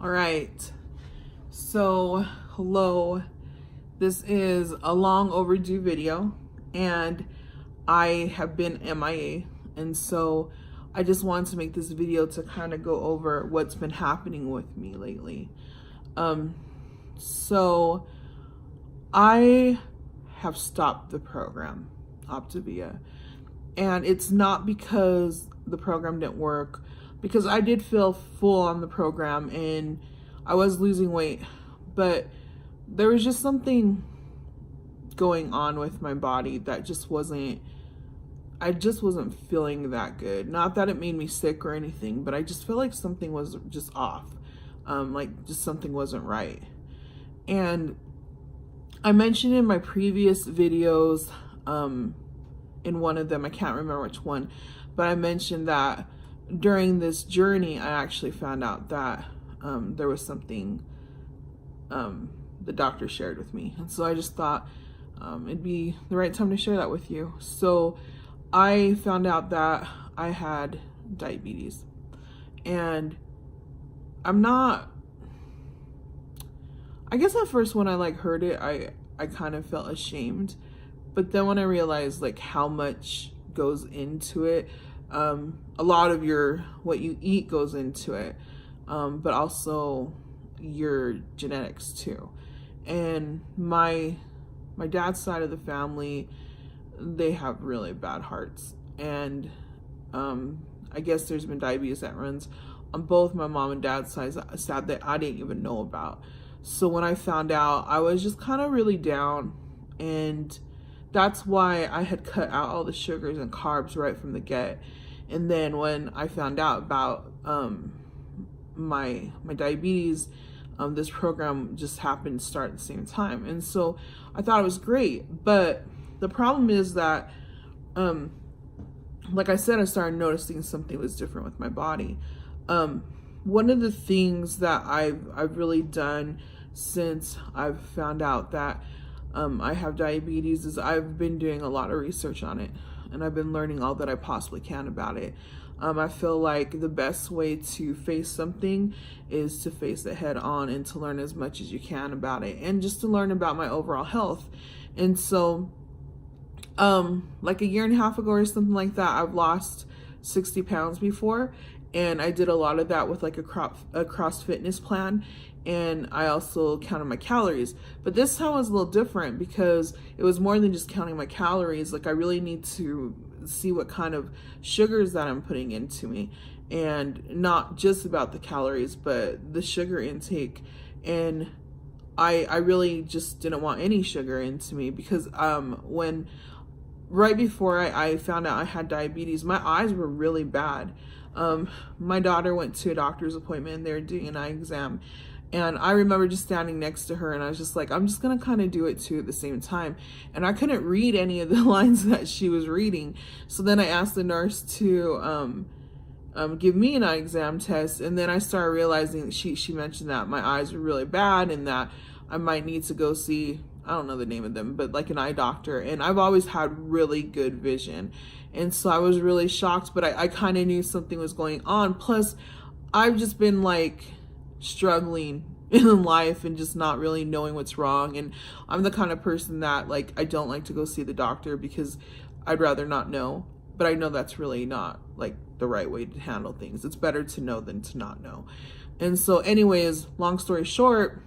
All right. So, hello. This is a long overdue video, and I have been MIA. And so, I just wanted to make this video to kind of go over what's been happening with me lately. So, I have stopped the program, Optavia. And it's not because the program didn't work, because I did feel full on the program and I was losing weight, but there was just something going on with my body that I just wasn't feeling that good. Not that it made me sick or anything, but I just felt like something was just off. Like just something wasn't right. And I mentioned in my previous videos, in one of them, I can't remember which one, but I mentioned that during this journey, I actually found out that there was something the doctor shared with me. And so I just thought it'd be the right time to share that with you. So I found out that I had diabetes, and I guess at first when I heard it, I kind of felt ashamed. But then when I realized how much goes into it, a lot of what you eat goes into it, but also your genetics too. And my dad's side of the family, they have really bad hearts. And I guess there's been diabetes that runs on both my mom and dad's sides, sad that I didn't even know about. So when I found out, I was just kind of really down, and that's why I had cut out all the sugars and carbs right from the get. And then when I found out about my diabetes, this program just happened to start at the same time. And so I thought it was great. But the problem is that, like I said, I started noticing something was different with my body. One of the things that I've really done since I've found out that I have diabetes is I've been doing a lot of research on it, and I've been learning all that I possibly can about it. I feel like the best way to face something is to face it head on and to learn as much as you can about it, and just to learn about my overall health. And so like a year and a half ago or something like that, I've lost 60 pounds before, and I did a lot of that with a cross fitness plan. And I also counted my calories. But this time was a little different because it was more than just counting my calories. I really need to see what kind of sugars that I'm putting into me, and not just about the calories, but the sugar intake. And I really just didn't want any sugar into me, because right before I found out I had diabetes, my eyes were really bad. My daughter went to a doctor's appointment, and they were doing an eye exam. And I remember just standing next to her, and I was just like, I'm just going to kind of do it too at the same time. And I couldn't read any of the lines that she was reading. So then I asked the nurse to give me an eye exam test. And then I started realizing that she mentioned that my eyes were really bad, and that I might need to go see, I don't know the name of them, but an eye doctor. And I've always had really good vision. And so I was really shocked, but I kind of knew something was going on. Plus, I've just been struggling in life and just not really knowing what's wrong. And I'm the kind of person that I don't like to go see the doctor because I'd rather not know. But I know that's really not the right way to handle things. It's better to know than to not know. And so anyways, long story short,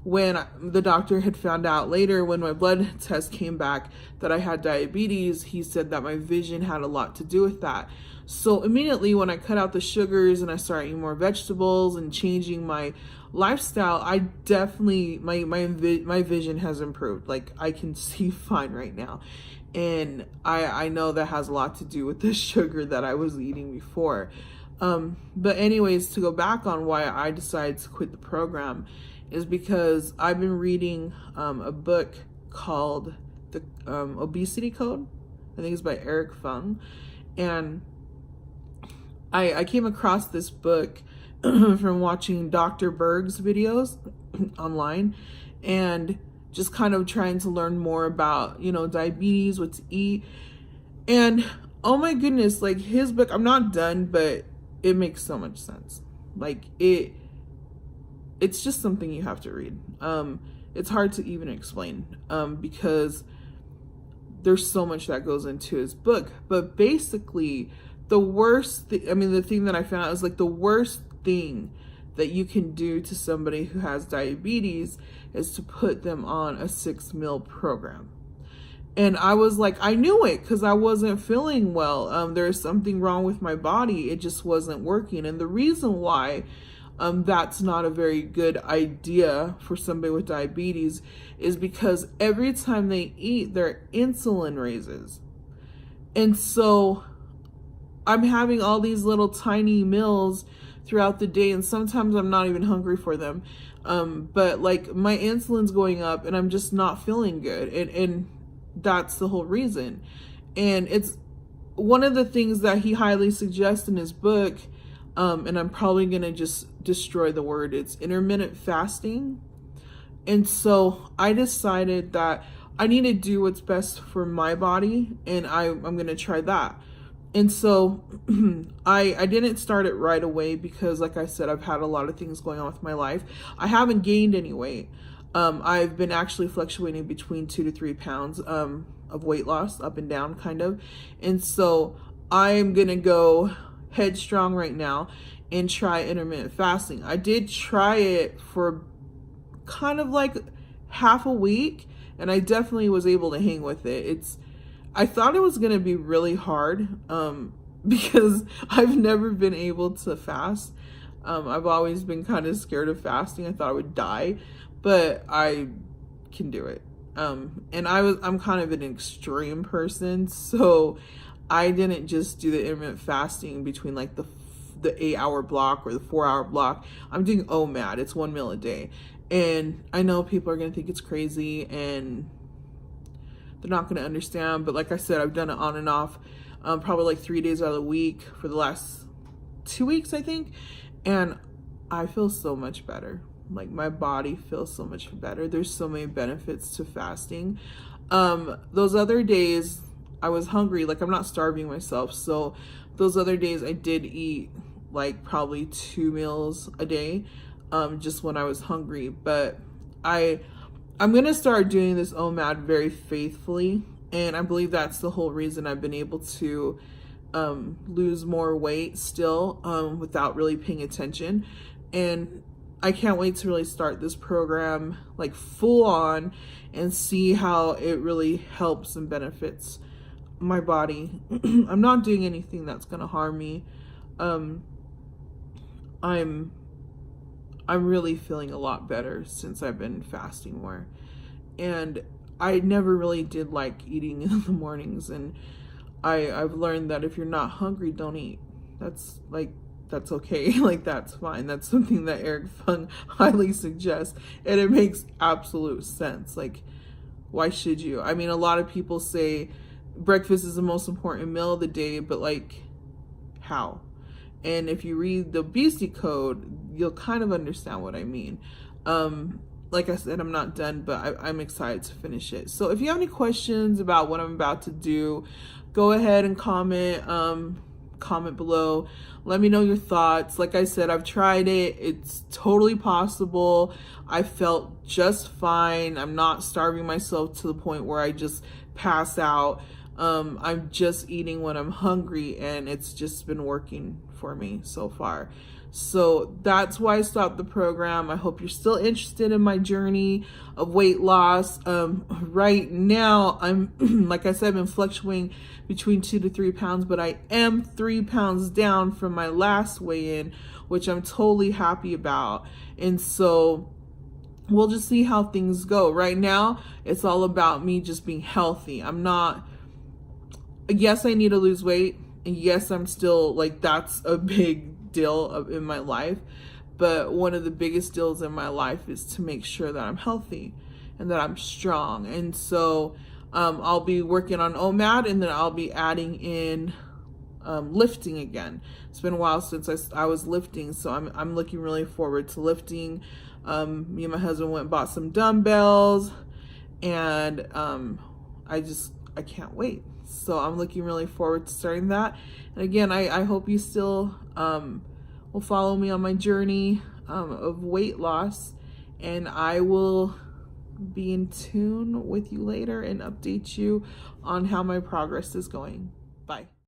when the doctor had found out later, when my blood test came back, that I had diabetes, he said that my vision had a lot to do with that. So immediately when I cut out the sugars and I started eating more vegetables and changing my lifestyle, I definitely, my vision has improved. I can see fine right now. And I know that has a lot to do with the sugar that I was eating before. But anyways, to go back on why I decided to quit the program is because I've been reading a book called The Obesity Code. I think it's by Eric Fung. And I came across this book from watching Dr. Berg's videos online, and just kind of trying to learn more about, diabetes, what to eat. And oh my goodness, his book, I'm not done, but it makes so much sense. it's just something you have to read. It's hard to even explain, because there's so much that goes into his book. But basically, the thing that I found out is like the worst thing that you can do to somebody who has diabetes is to put them on a 6-meal program. And I was like, I knew it because I wasn't feeling well. There's something wrong with my body. It just wasn't working. And the reason why that's not a very good idea for somebody with diabetes is because every time they eat, their insulin raises. And so I'm having all these little tiny meals throughout the day, and sometimes I'm not even hungry for them. But like my insulin's going up and I'm just not feeling good. And that's the whole reason. And it's one of the things that he highly suggests in his book, and I'm probably going to just destroy the word, it's intermittent fasting. And so I decided that I need to do what's best for my body, and I'm going to try that. And so I didn't start it right away because, like I said, I've had a lot of things going on with my life. I haven't gained any weight. I've been actually fluctuating between 2 to 3 pounds of weight loss, up and down kind of. And so I'm going to go headstrong right now and try intermittent fasting. I did try it for kind of like half a week, and I definitely was able to hang with it. I thought it was going to be really hard because I've never been able to fast. I've always been kind of scared of fasting. I thought I would die, but I can do it. And I'm kind of an extreme person, so I didn't just do the intermittent fasting between like the 8-hour block or the 4-hour block. I'm doing OMAD. It's 1 meal a day. And I know people are going to think it's crazy and they're not going to understand. But like I said, I've done it on and off, probably like 3 days out of the week for the last 2 weeks, I think. And I feel so much better. Like my body feels so much better. There's so many benefits to fasting. Those other days I was hungry, like I'm not starving myself. So those other days I did eat like probably 2 meals a day, just when I was hungry. But I'm going to start doing this OMAD very faithfully. And I believe that's the whole reason I've been able to lose more weight still, without really paying attention. And I can't wait to really start this program like full on and see how it really helps and benefits my body. I'm not doing anything that's going to harm me. I'm really feeling a lot better since I've been fasting more. And I never really did like eating in the mornings, and I've learned that if you're not hungry, don't eat. That's okay. Like that's fine. That's something that Eric Fung highly suggests, and it makes absolute sense. Like, why should you? I mean, a lot of people say breakfast is the most important meal of the day, but like, how? And if you read the obesity code, you'll kind of understand what I mean. Like I said, I'm not done, but I'm excited to finish it. So if you have any questions about what I'm about to do, go ahead and comment below. Let me know your thoughts. Like I said, I've tried it. It's totally possible. I felt just fine. I'm not starving myself to the point where I just pass out. I'm just eating when I'm hungry, and it's just been working for me so far. So that's why I stopped the program. I hope you're still interested in my journey of weight loss. Right now, I'm, like I said, I've been fluctuating between 2 to 3 pounds, but I am 3 pounds down from my last weigh-in, which I'm totally happy about. And so we'll just see how things go. Right now, it's all about me just being healthy. Yes, I need to lose weight. And yes, I'm still like, that's a big deal in my life. But one of the biggest deals in my life is to make sure that I'm healthy and that I'm strong. And so I'll be working on OMAD, and then I'll be adding in lifting again. It's been a while since I was lifting, so I'm looking really forward to lifting. Me and my husband went and bought some dumbbells, and I can't wait. So I'm looking really forward to starting that. And again, I hope you still will follow me on my journey. of weight loss, and I will be in tune with you later and update you on how my progress is going. Bye.